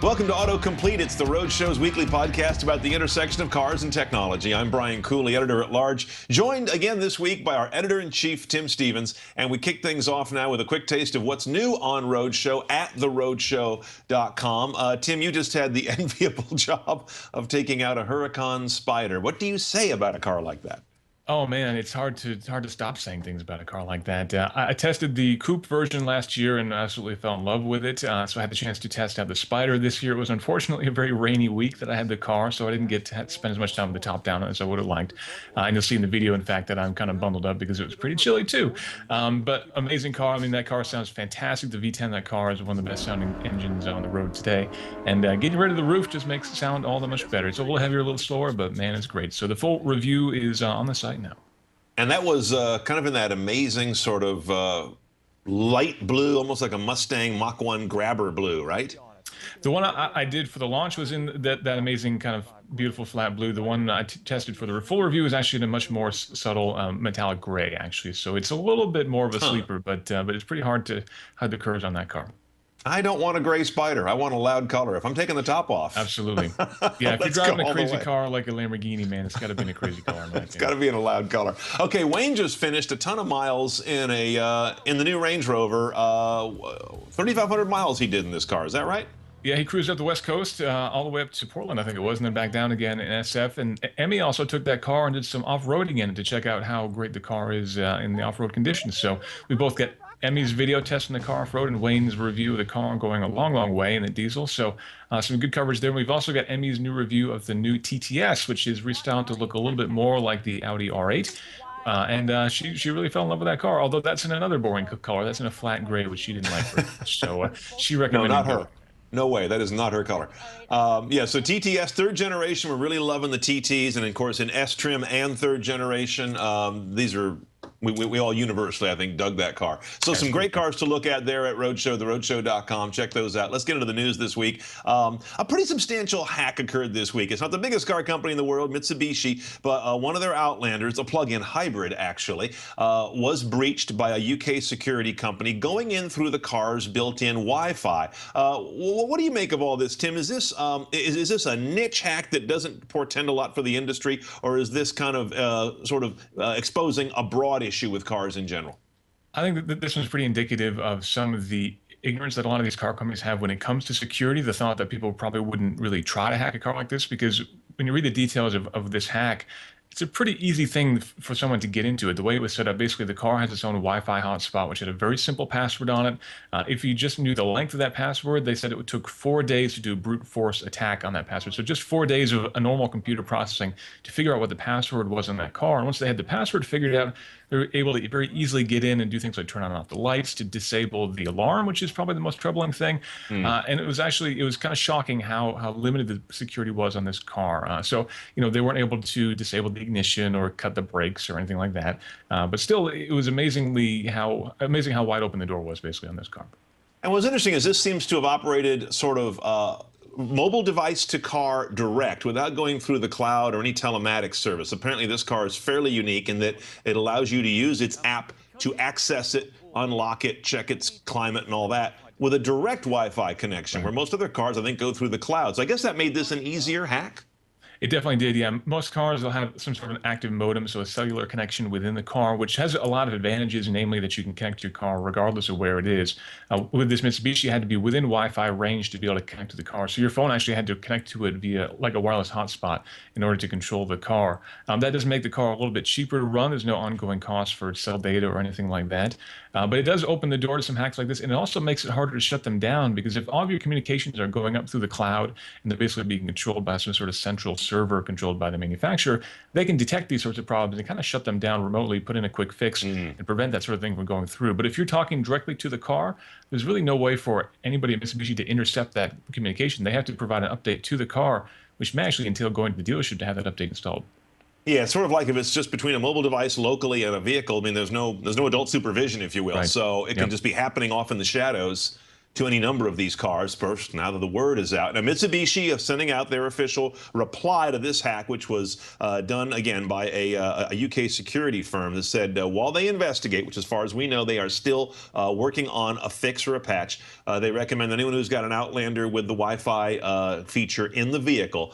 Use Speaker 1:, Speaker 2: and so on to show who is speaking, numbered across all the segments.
Speaker 1: Welcome to AutoComplete. It's the Road Show's weekly podcast about the intersection of cars and technology. I'm Brian Cooley, editor-at-large, joined again this week by our editor-in-chief, Tim Stevens. And we kick things off now with a quick taste of what's new on Roadshow at theroadshow.com. Tim, you just had the enviable job of taking out a Huracan Spider. What do you say about a car like that?
Speaker 2: Oh man, it's hard to stop saying things about a car like that. I tested the coupe version last year and absolutely fell in love with it. So I had the chance to test out the Spider this year. It was unfortunately a very rainy week that I had the car, so I didn't get to spend as much time with the top down as I would have liked. And you'll see in the video, in fact, that I'm kind of bundled up because it was pretty chilly too. But amazing car. I mean, that car sounds fantastic. The V10 of that car is one of the best sounding engines on the road today. And getting rid of the roof just makes it sound all that much better. It's a little heavier, a little slower, but man, it's great. So the full review is on the site now.
Speaker 1: And that was kind of in that amazing sort of light blue, almost like a Mustang Mach 1 grabber blue, right?
Speaker 2: The one I did for the launch was in that amazing kind of beautiful flat blue. The one I tested for the full review is actually in a much more subtle metallic gray, actually. So it's a little bit more of a sleeper, but it's pretty hard to hide the curves on that car.
Speaker 1: I don't want a gray Spider. I want a loud color. If I'm taking the top off.
Speaker 2: Absolutely. Yeah, if you're driving a crazy car like a Lamborghini, man, it's got to be in a crazy color.
Speaker 1: It's got to be in a loud color. Okay, Wayne just finished a ton of miles in the new Range Rover. 3,500 miles he did in this car. Is that right?
Speaker 2: Yeah, he cruised up the West Coast all the way up to Portland, I think it was, and then back down again in SF. And Emmy also took that car and did some off-roading in it to check out how great the car is in the off-road conditions. So we both get Emmy's video testing the car off-road and Wayne's review of the car going a long, long way in the diesel. So some good coverage there. We've also got Emmy's new review of the new TTS, which is restyled to look a little bit more like the Audi R8. And she really fell in love with that car, although that's in another boring color. That's in a flat gray, which she didn't like very much. So she recommended.
Speaker 1: No, not her. No way. That is not her color. Yeah, so TTS, third generation. We're really loving the TTs. And, of course, in S trim and third generation, these are... We all universally, I think, dug that car. So some great cars to look at there at Roadshow, theroadshow.com. Check those out. Let's get into the news this week. A pretty substantial hack occurred this week. It's not the biggest car company in the world, Mitsubishi, but one of their Outlanders, a plug-in hybrid, actually, was breached by a UK security company going in through the car's built-in Wi-Fi. What do you make of all this, Tim? Is this is this a niche hack that doesn't portend a lot for the industry, or is this kind of exposing a broad issue with cars in general?
Speaker 2: I think that this one's pretty indicative of some of the ignorance that a lot of these car companies have when it comes to security, the thought that people probably wouldn't really try to hack a car like this, because when you read the details of this hack, it's a pretty easy thing for someone to get into it. The way it was set up, basically the car has its own Wi-Fi hotspot, which had a very simple password on it. If you just knew the length of that password, they said it took 4 days to do a brute force attack on that password. So just 4 days of a normal computer processing to figure out what the password was on that car. And once they had the password figured out, they were able to very easily get in and do things like turn on and off the lights, to disable the alarm, which is probably the most troubling thing. And it was kind of shocking how limited the security was on this car. So, they weren't able to disable the ignition or cut the brakes or anything like that. But still, it was amazing how wide open the door was basically on this car.
Speaker 1: And what's interesting is this seems to have operated sort of mobile device to car direct without going through the cloud or any telematics service. Apparently this car is fairly unique in that it allows you to use its app to access it, unlock it, check its climate and all that with a direct Wi-Fi connection, where most other cars, I think, go through the cloud. So I guess that made this an easier hack.
Speaker 2: It definitely did, yeah. Most cars will have some sort of an active modem, so a cellular connection within the car, which has a lot of advantages, namely that you can connect to your car regardless of where it is. With this Mitsubishi, you had to be within Wi-Fi range to be able to connect to the car. So your phone actually had to connect to it via like a wireless hotspot in order to control the car. That does make the car a little bit cheaper to run. There's no ongoing cost for cell data or anything like that. But it does open the door to some hacks like this, and it also makes it harder to shut them down, because if all of your communications are going up through the cloud and they're basically being controlled by some sort of central server controlled by the manufacturer, they can detect these sorts of problems and kind of shut them down remotely, put in a quick fix, and prevent that sort of thing from going through. But if you're talking directly to the car, there's really no way for anybody at Mitsubishi to intercept that communication. They have to provide an update to the car, which may actually entail going to the dealership to have that update installed.
Speaker 1: Yeah, it's sort of like if it's just between a mobile device locally and a vehicle. I mean, there's no adult supervision, if you will.
Speaker 2: Right.
Speaker 1: So it can just be happening off in the shadows to any number of these cars. First, now that the word is out. Now, Mitsubishi is sending out their official reply to this hack, which was done, again, by a UK security firm that said while they investigate, which as far as we know, they are still working on a fix or a patch, they recommend anyone who's got an Outlander with the Wi-Fi feature in the vehicle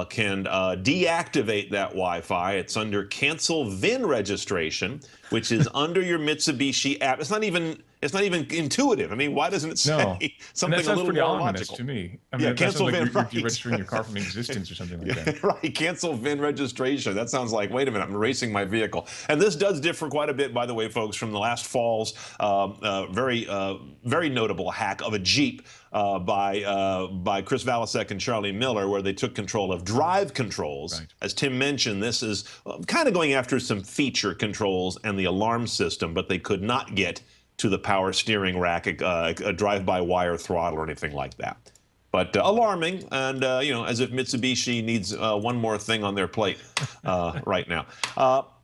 Speaker 1: can deactivate that Wi-Fi. It's under cancel VIN registration, which is under your Mitsubishi app. It's not even intuitive. I mean, why doesn't it say something a little more logical
Speaker 2: to me? I mean,
Speaker 1: yeah,
Speaker 2: that
Speaker 1: cancel
Speaker 2: sounds like
Speaker 1: VIN.
Speaker 2: you're registering your car from existence or something like that.
Speaker 1: Right, cancel VIN registration. That sounds like, wait a minute, I'm erasing my vehicle. And this does differ quite a bit, by the way, folks, from the last fall's very notable hack of a Jeep by Chris Valasek and Charlie Miller, where they took control of drive controls. Right. As Tim mentioned, this is kind of going after some feature controls and the alarm system, but they could not get to the power steering rack, a drive-by-wire throttle or anything like that. But alarming, and as if Mitsubishi needs one more thing on their plate right now.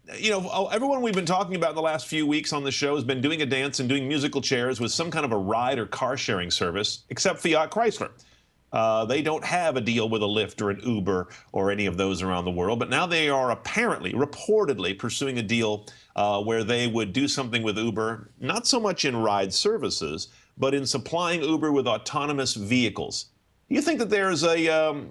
Speaker 1: Everyone we've been talking about in the last few weeks on the show has been doing a dance and doing musical chairs with some kind of a ride or car sharing service, except Fiat Chrysler. They don't have a deal with a Lyft or an Uber or any of those around the world, but now they are reportedly pursuing a deal where they would do something with Uber, not so much in ride services, but in supplying Uber with autonomous vehicles. Do you think that there's a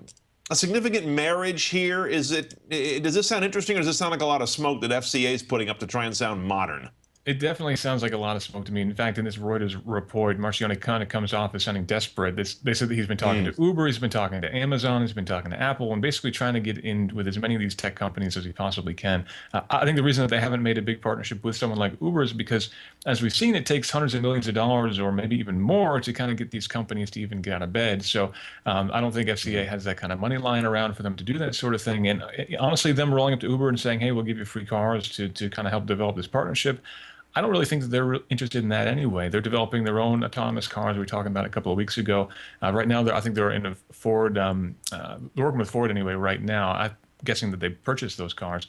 Speaker 1: significant marriage here? Does this sound interesting, or does this sound like a lot of smoke that FCA is putting up to try and sound modern?
Speaker 2: It definitely sounds like a lot of smoke to me. In fact, in this Reuters report, Marcioni kind of comes off as sounding desperate. They said that he's been talking to Uber, he's been talking to Amazon, he's been talking to Apple, and basically trying to get in with as many of these tech companies as he possibly can. I think the reason that they haven't made a big partnership with someone like Uber is because, as we've seen, it takes hundreds of millions of dollars or maybe even more to kind of get these companies to even get out of bed. So I don't think FCA has that kind of money lying around for them to do that sort of thing. And honestly, them rolling up to Uber and saying, hey, we'll give you free cars to kind of help develop this partnership, I don't really think that they're interested in that anyway. They're developing their own autonomous cars. We were talking about a couple of weeks ago. Right now, I think they're in a Ford. They're working with Ford anyway right now. I'm guessing that they purchased those cars.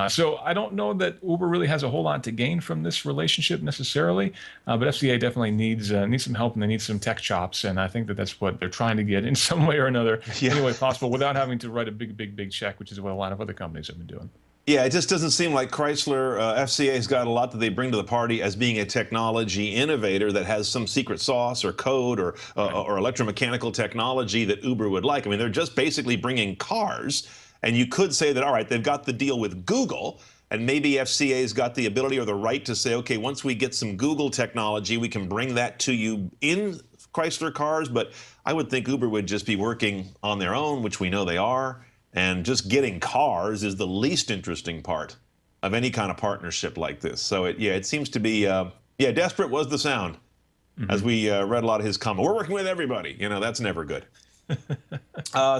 Speaker 2: So I don't know that Uber really has a whole lot to gain from this relationship necessarily. But FCA definitely needs some help, and they need some tech chops. And I think that that's what they're trying to get in some way or another, any way possible, without having to write a big check, which is what a lot of other companies have been doing.
Speaker 1: Yeah, it just doesn't seem like Chrysler, FCA's got a lot that they bring to the party as being a technology innovator that has some secret sauce or code or electromechanical technology that Uber would like. I mean, they're just basically bringing cars, and you could say that, all right, they've got the deal with Google, and maybe FCA's got the ability or the right to say, okay, once we get some Google technology, we can bring that to you in Chrysler cars. But I would think Uber would just be working on their own, which we know they are. And just getting cars is the least interesting part of any kind of partnership like this. So, it seems to be, desperate was the sound as we read a lot of his comment. We're working with everybody. That's never good.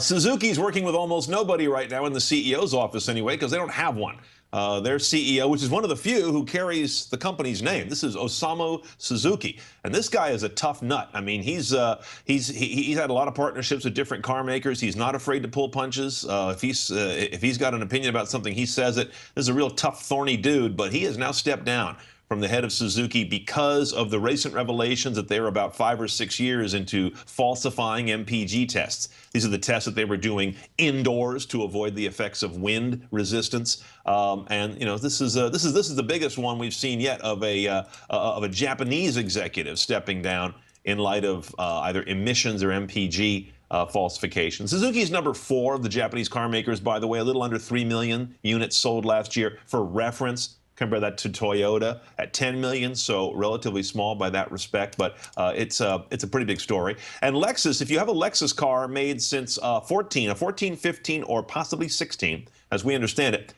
Speaker 1: Suzuki's working with almost nobody right now in the CEO's office anyway, because they don't have one. Their CEO, which is one of the few who carries the company's name. This is Osamu Suzuki, and this guy is a tough nut. I mean, he's had a lot of partnerships with different car makers. He's not afraid to pull punches. If he's got an opinion about something, he says it. This is a real tough, thorny dude, but he has now stepped down from the head of Suzuki because of the recent revelations that they were about 5 or 6 years into falsifying MPG tests. These are the tests that they were doing indoors to avoid the effects of wind resistance. This is the biggest one we've seen yet of a Japanese executive stepping down in light of either emissions or MPG falsification. Suzuki's number 4 of the Japanese car makers, by the way, a little under 3 million units sold last year. For reference, compare that to Toyota at 10 million, so relatively small by that respect, but it's a pretty big story. And Lexus, if you have a Lexus car made since 14, 15, or possibly 16, as we understand it,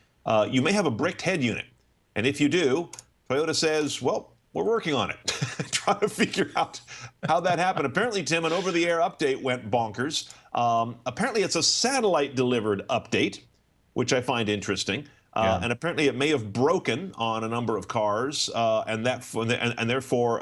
Speaker 1: you may have a bricked head unit. And if you do, Toyota says, well, we're working on it, trying to figure out how that happened. Apparently, Tim, an over-the-air update went bonkers. Apparently, it's a satellite-delivered update, which I find interesting. And apparently it may have broken on a number of cars, and therefore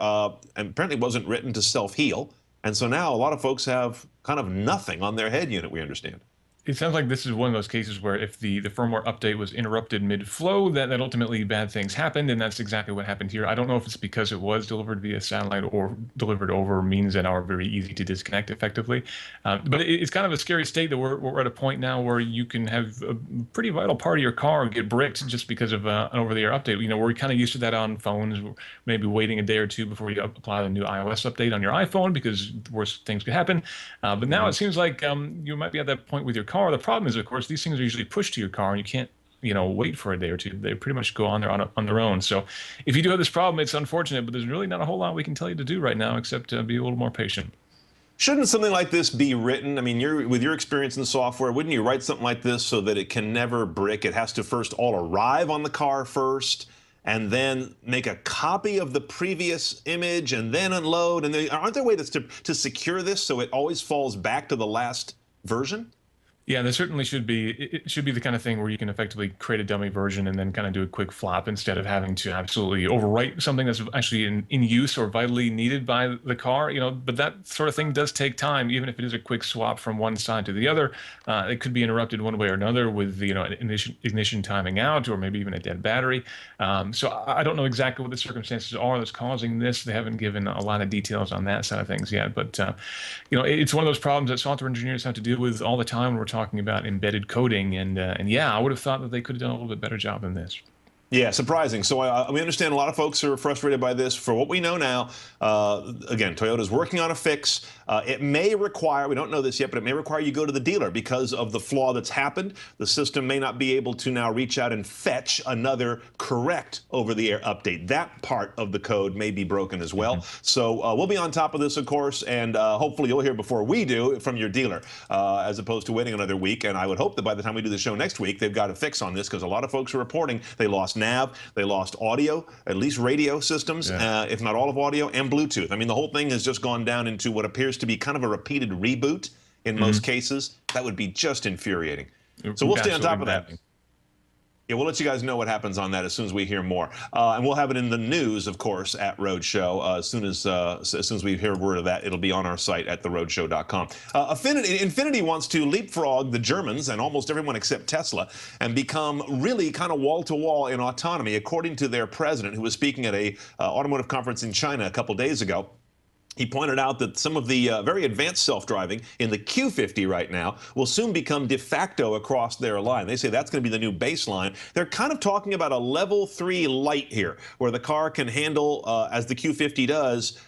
Speaker 1: apparently wasn't written to self-heal. And so now a lot of folks have kind of nothing on their head unit, we understand.
Speaker 2: It sounds like this is one of those cases where if the firmware update was interrupted mid-flow, that ultimately bad things happened, and that's exactly what happened here. I don't know if it's because it was delivered via satellite or delivered over means that are very easy to disconnect effectively. But it's kind of a scary state that we're at a point now where you can have a pretty vital part of your car get bricked just because of an over-the-air update. You know, we're kind of used to that on phones, maybe waiting a day or two before you apply the new iOS update on your iPhone because worse things could happen. But now it seems like you might be at that point with your car. The problem is, of course, these things are usually pushed to your car, and you can't, wait for a day or two. They pretty much go on there on their own. So, if you do have this problem, it's unfortunate, but there's really not a whole lot we can tell you to do right now except be a little more patient.
Speaker 1: Shouldn't something like this be written? I mean, with your experience in software, wouldn't you write something like this so that it can never brick? It has to first all arrive on the car first, and then make a copy of the previous image, and then unload. And aren't there ways to secure this so it always falls back to the last version?
Speaker 2: Yeah, there certainly should be. It should be the kind of thing where you can effectively create a dummy version and then kind of do a quick flop instead of having to absolutely overwrite something that's actually in use or vitally needed by the car. But that sort of thing does take time, even if it is a quick swap from one side to the other. It could be interrupted one way or another with ignition timing out, or maybe even a dead battery. So I don't know exactly what the circumstances are that's causing this. They haven't given a lot of details on that side of things yet. But it's one of those problems that software engineers have to deal with all the time. We're talking about embedded coding, and yeah, I would have thought that they could have done a little bit better job than this.
Speaker 1: Yeah, surprising. So we understand a lot of folks are frustrated by this. For what we know now, again, Toyota's working on a fix. It may require, we don't know this yet, but it may require you go to the dealer because of the flaw that's happened. The system may not be able to now reach out and fetch another correct over-the-air update. That part of the code may be broken as well. So we'll be on top of this, of course, and hopefully you'll hear before we do from your dealer, as opposed to waiting another week. And I would hope that by the time we do the show next week, they've got a fix on this, because a lot of folks are reporting they lost nav, they lost audio, at least radio systems, if not all of audio, and Bluetooth. I mean, the whole thing has just gone down into what appears to be kind of a repeated reboot in most cases. That would be just infuriating. So we'll stay on top of that. Yeah, we'll let you guys know what happens on that as soon as we hear more. And we'll have it in the news, of course, at Roadshow. As soon as we hear word of that, it'll be on our site at theroadshow.com. Infiniti wants to leapfrog the Germans and almost everyone except Tesla and become really kind of wall-to-wall in autonomy, according to their president, who was speaking at a automotive conference in China a couple days ago. He pointed out that some of the very advanced self-driving in the Q50 right now will soon become de facto across their line. They say that's going to be the new baseline. They're kind of talking about a level 3 light here, where the car can handle, as the Q50 does,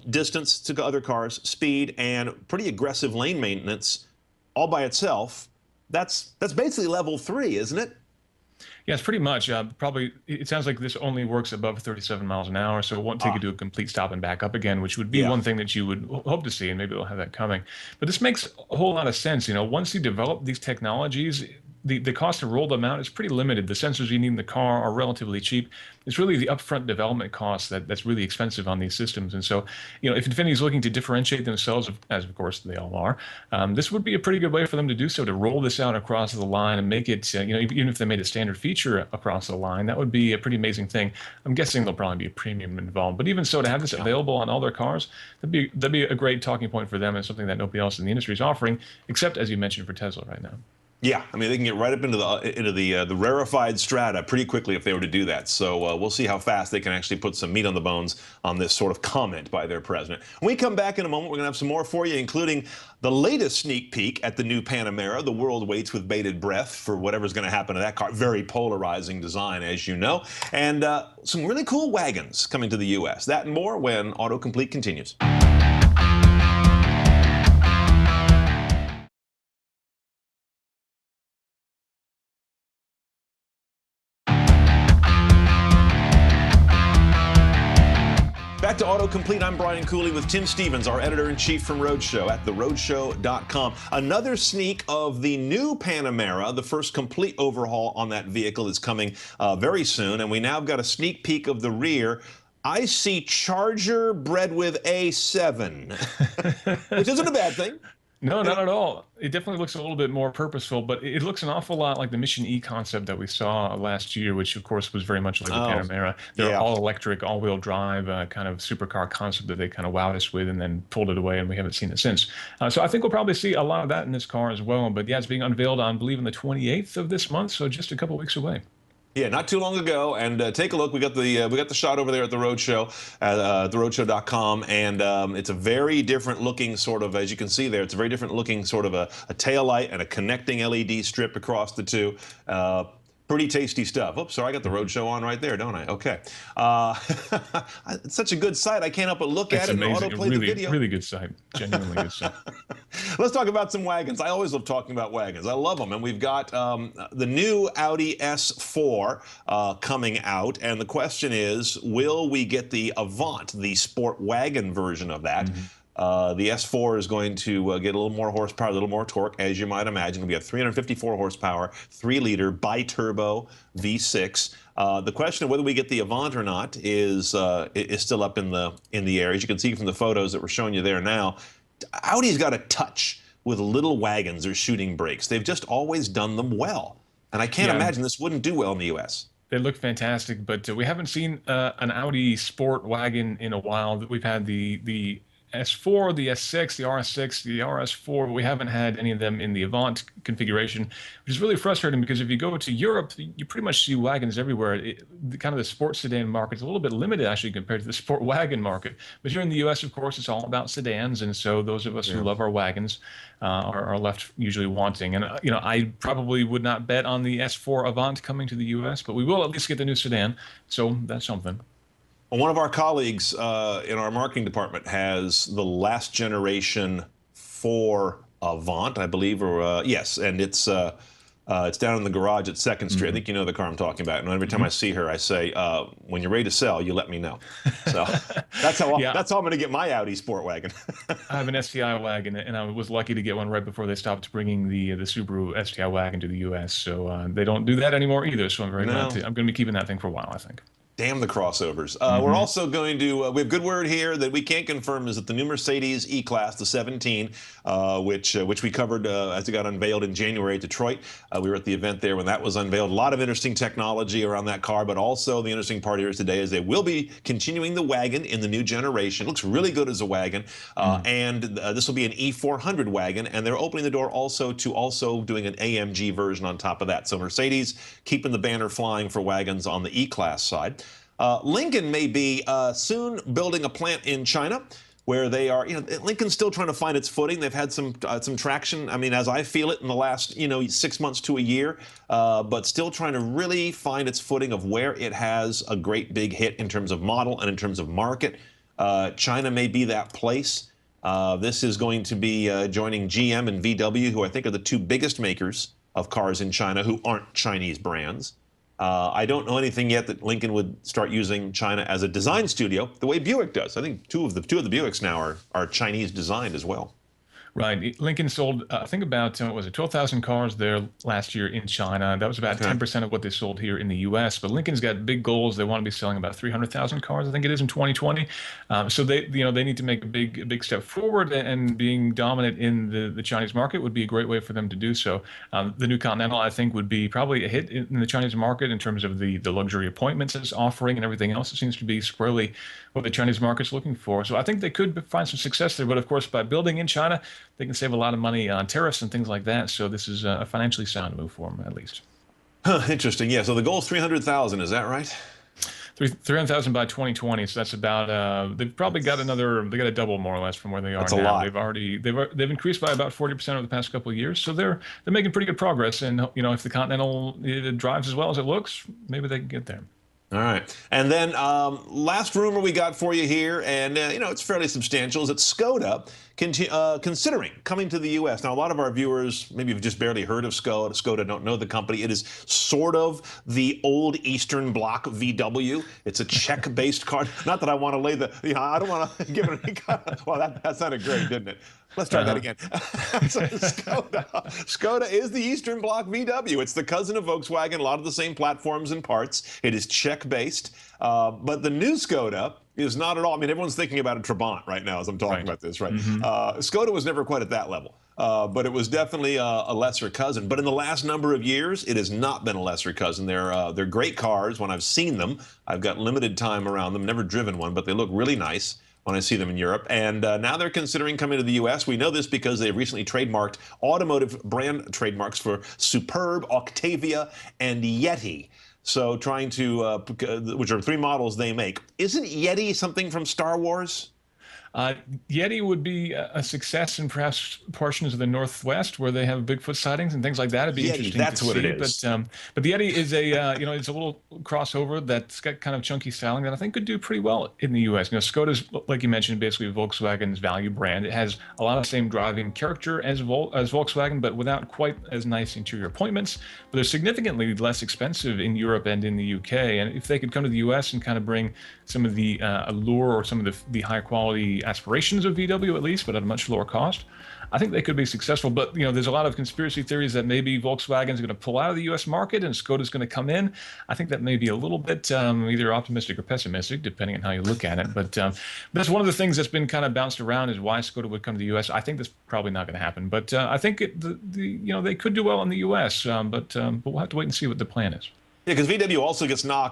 Speaker 1: distance to other cars, speed, and pretty aggressive lane maintenance all by itself. That's basically level 3, isn't it?
Speaker 2: Yes, pretty much. Probably, it sounds like this only works above 37 miles an hour, so it won't take you to a complete stop and back up again, which would be one thing that you would hope to see, and maybe they'll have that coming. But this makes a whole lot of sense. Once you develop these technologies, the cost to roll them out is pretty limited. The sensors you need in the car are relatively cheap. It's really the upfront development cost that's really expensive on these systems. And so, if Infiniti is looking to differentiate themselves, as of course they all are, this would be a pretty good way for them to do so, to roll this out across the line and make it, even if they made a standard feature across the line, that would be a pretty amazing thing. I'm guessing there'll probably be a premium involved. But even so, to have this available on all their cars, that'd be a great talking point for them, and something that nobody else in the industry is offering, except, as you mentioned, for Tesla right now.
Speaker 1: Yeah, I mean, they can get right up into the rarefied strata pretty quickly if they were to do that. So we'll see how fast they can actually put some meat on the bones on this sort of comment by their president. When we come back in a moment, we're going to have some more for you, including the latest sneak peek at the new Panamera. The world waits with bated breath for whatever's going to happen to that car. Very polarizing design, as you know. And some really cool wagons coming to the U.S. That and more when AutoComplete continues. Back to AutoComplete. I'm Brian Cooley with Tim Stevens, our editor-in-chief from Roadshow at theroadshow.com. Another sneak of the new Panamera. The first complete overhaul on that vehicle is coming very soon, and we now have got a sneak peek of the rear. I see Charger bred with A7, which isn't a bad thing.
Speaker 2: No,
Speaker 1: You know?
Speaker 2: not at all. It definitely looks a little bit more purposeful, but it looks an awful lot like the Mission E concept that we saw last year, which of course was very much like the
Speaker 1: Oh,
Speaker 2: Panamera. They're
Speaker 1: yeah.
Speaker 2: all electric, all-wheel drive kind of supercar concept that they kind of wowed us with and then pulled it away, and we haven't seen it since. So I think we'll probably see a lot of that in this car as well. But yeah, it's being unveiled on, I believe, on the 28th of this month, so just a couple weeks away.
Speaker 1: Yeah, not too long ago, and take a look. We got the shot over there at the roadshow, theroadshow.com, and it's a very different looking sort of, as you can see there, it's a very different looking sort of a tail light and a connecting LED strip across the two. Pretty tasty stuff. Oops, sorry, I got the Roadshow on right there, don't I? Okay. Uh, it's such a good site. I can't help but look at
Speaker 2: It's
Speaker 1: it and
Speaker 2: amazing. A
Speaker 1: autoplay the
Speaker 2: really,
Speaker 1: video.
Speaker 2: really good site. Genuinely good site.
Speaker 1: Let's talk about some wagons. I always love talking about wagons. I love them. And we've got the new Audi S4 coming out. And the question is, will we get the Avant, the sport wagon version of that?
Speaker 2: Mhm.
Speaker 1: The S4 is going to get a little more horsepower, a little more torque, as you might imagine. We have 354 horsepower, 3-liter bi-turbo V6. The question of whether we get the Avant or not is still up in the air. As you can see from the photos that we're showing you there now, Audi's got a touch with little wagons or shooting brakes. They've just always done them well. And I can't
Speaker 2: Yeah.
Speaker 1: imagine this wouldn't do well in the U.S.
Speaker 2: They look fantastic, but we haven't seen an Audi sport wagon in a while. We've had the S4, the S6, the RS6, the RS4, but we haven't had any of them in the Avant configuration, which is really frustrating because if you go to Europe, you pretty much see wagons everywhere. Kind of the sports sedan market is a little bit limited actually compared to the sport wagon market. But here in the U.S., of course, it's all about sedans, and so those of us who love our wagons are left usually wanting. And I probably would not bet on the S4 Avant coming to the U.S., but we will at least get the new sedan, so that's something.
Speaker 1: Well, one of our colleagues in our marketing department has the last generation 4 Avant, I believe, or yes, and it's down in the garage at Second Street. I think you know the car I'm talking about. And every time I see her, I say, "When you're ready to sell, you let me know." So
Speaker 2: Yeah.
Speaker 1: that's how I'm going to get my Audi sport wagon.
Speaker 2: I have an STI wagon, and I was lucky to get one right before they stopped bringing the Subaru STI wagon to the U.S. So they don't do that anymore either. So I'm very glad
Speaker 1: No.
Speaker 2: to. I'm going to be keeping that thing for a while, I think.
Speaker 1: Damn the crossovers. We're also going to, we have good word here that we can't confirm is that the new Mercedes E-Class, the 17, which we covered as it got unveiled in January at Detroit. We were at the event there when that was unveiled. A lot of interesting technology around that car, but also the interesting part here today is they will be continuing the wagon in the new generation. It looks really good as a wagon, and this will be an E400 wagon, and they're opening the door also to doing an AMG version on top of that. So Mercedes keeping the banner flying for wagons on the E-Class side. Lincoln may be soon building a plant in China where they are, Lincoln's still trying to find its footing. They've had some traction. I mean, as I feel it in the last, 6 months to a year, but still trying to really find its footing of where it has a great big hit in terms of model and in terms of market. China may be that place. This is going to be joining GM and VW, who I think are the two biggest makers of cars in China who aren't Chinese brands. I don't know anything yet that Lincoln would start using China as a design studio the way Buick does. I think two of the Buicks now are Chinese designed as well.
Speaker 2: Right. Lincoln sold, I think about, what was it, 12,000 cars there last year in China. That was about 10% of what they sold here in the U.S. But Lincoln's got big goals. They want to be selling about 300,000 cars, I think it is, in 2020. So they need to make a big step forward, and being dominant in the Chinese market would be a great way for them to do so. The new Continental, I think, would be probably a hit in the Chinese market in terms of the luxury appointments it's offering and everything else. It seems to be squarely what the Chinese market's looking for. So I think they could find some success there. But of course, by building in China, they can save a lot of money on tariffs and things like that. So this is a financially sound move for them, at least.
Speaker 1: Interesting. Yeah. So the goal is 300,000. Is that right?
Speaker 2: 300,000 by 2020. So that's about. They've probably got another. They got a double more or less from where they are
Speaker 1: That's a
Speaker 2: now.
Speaker 1: lot.
Speaker 2: They've increased by about 40% over the past couple of years. So they're making pretty good progress. And if the Continental drives as well as it looks, maybe they can get there.
Speaker 1: All right. And then last rumor we got for you here, and it's fairly substantial, is that Skoda considering coming to the U.S. Now, a lot of our viewers maybe have just barely heard of Skoda. Skoda don't know the company. It is sort of the old Eastern Bloc VW. It's a Czech-based car. Not that I want to lay I don't want to give it any kind of, well, that sounded great, didn't it? Let's try that again. So Skoda is the Eastern Bloc VW. It's the cousin of Volkswagen, a lot of the same platforms and parts. It is Czech-based. But the new Skoda is not at all. I mean, everyone's thinking about a Trabant right now as I'm talking
Speaker 2: Right.
Speaker 1: about this, right?
Speaker 2: Hmm.
Speaker 1: Skoda was never quite at that level, but it was definitely a lesser cousin. But in the last number of years, it has not been a lesser cousin. They're great cars when I've seen them. I've got limited time around them, never driven one, but they look really nice when I see them in Europe. And now they're considering coming to the U.S. We know this because they've recently trademarked automotive brand trademarks for Superb, Octavia, and Yeti. So trying to, which are three models they make. Isn't Yeti something from Star Wars?
Speaker 2: Uh, Yeti would be a success in perhaps portions of the Northwest where they have Bigfoot sightings and things like that. It'd be
Speaker 1: Yeti,
Speaker 2: interesting to
Speaker 1: that's what it
Speaker 2: see.
Speaker 1: is.
Speaker 2: But the Yeti is it's a little crossover that's got kind of chunky styling that I think could do pretty well in the U.S. Skoda's, like you mentioned, basically Volkswagen's value brand. It has a lot of the same driving character as Volkswagen, but without quite as nice interior appointments. But they're significantly less expensive in Europe and in the U.K. And if they could come to the U.S. and kind of bring some of the allure or some of the high quality aspirations of VW at least, but at a much lower cost, I think they could be successful. But there's a lot of conspiracy theories that maybe Volkswagen is going to pull out of the U.S. market and Skoda's going to come in. I think that may be a little bit either optimistic or pessimistic, depending on how you look at it. But that's one of the things that's been kind of bounced around is why Skoda would come to the U.S. I think that's probably not going to happen. But I think they could do well in the U.S. But we'll have to wait and see what the plan is.
Speaker 1: Yeah, because VW also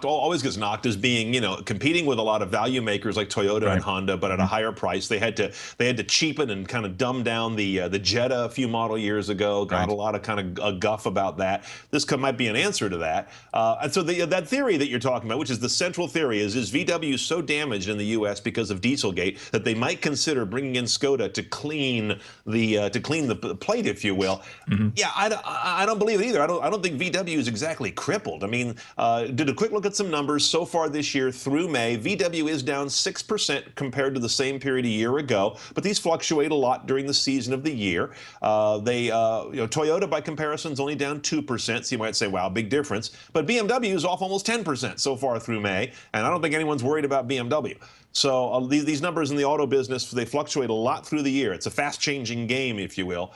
Speaker 1: always gets knocked as being, competing with a lot of value makers like Toyota
Speaker 2: Right.
Speaker 1: and Honda, but at a higher price. They had to cheapen and kind of dumb down the Jetta a few model years ago. Got
Speaker 2: Right.
Speaker 1: a lot of kind of guff about that. This might be an answer to that. And so that theory that you're talking about, which is the central theory, is VW so damaged in the U.S. because of Dieselgate that they might consider bringing in Skoda to clean the plate, if you will. Yeah, I don't believe it either. I don't think VW is exactly crippled. I mean, did a quick look at some numbers so far this year through May. VW is down 6% compared to the same period a year ago, but these fluctuate a lot during the season of the year. Toyota by comparison is only down 2%, so you might say, wow, big difference. But BMW is off almost 10% so far through May, and I don't think anyone's worried about BMW. So these numbers in the auto business, they fluctuate a lot through the year. It's a fast-changing game, if you will.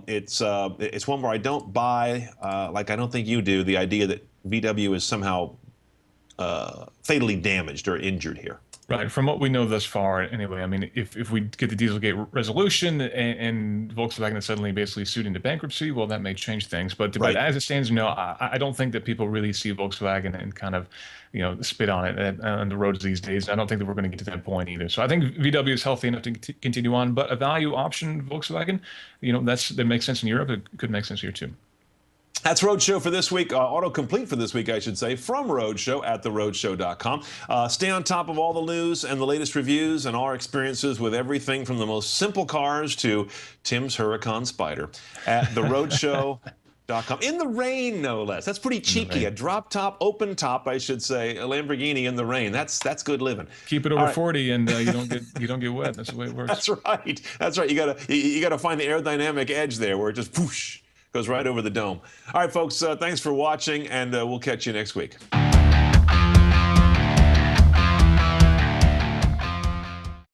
Speaker 1: It's one where I don't buy, like I don't think you do, the idea that VW is somehow fatally damaged or injured here.
Speaker 2: Right. From what we know thus far, anyway, I mean, if we get the Dieselgate resolution and Volkswagen is suddenly basically sued into bankruptcy, well, that may change things. But as it stands, no, I don't think that people really see Volkswagen and kind of, spit on it on the roads these days. I don't think that we're going to get to that point either. So I think VW is healthy enough to continue on. But a value option, Volkswagen, that makes sense in Europe. It could make sense here too.
Speaker 1: That's Roadshow for this week, AutoComplete for this week, I should say, from Roadshow at theroadshow.com. Stay on top of all the news and the latest reviews and our experiences with everything from the most simple cars to Tim's Huracan Spider at theroadshow.com. In the rain, no less. That's pretty cheeky. A drop top, open top, I should say, a Lamborghini in the rain. That's good living.
Speaker 2: Keep it over 40, and you don't get wet. That's the way it works.
Speaker 1: That's right. That's right. You gotta find the aerodynamic edge there where it just whoosh goes right over the dome. All right, folks, thanks for watching, and we'll catch you next week.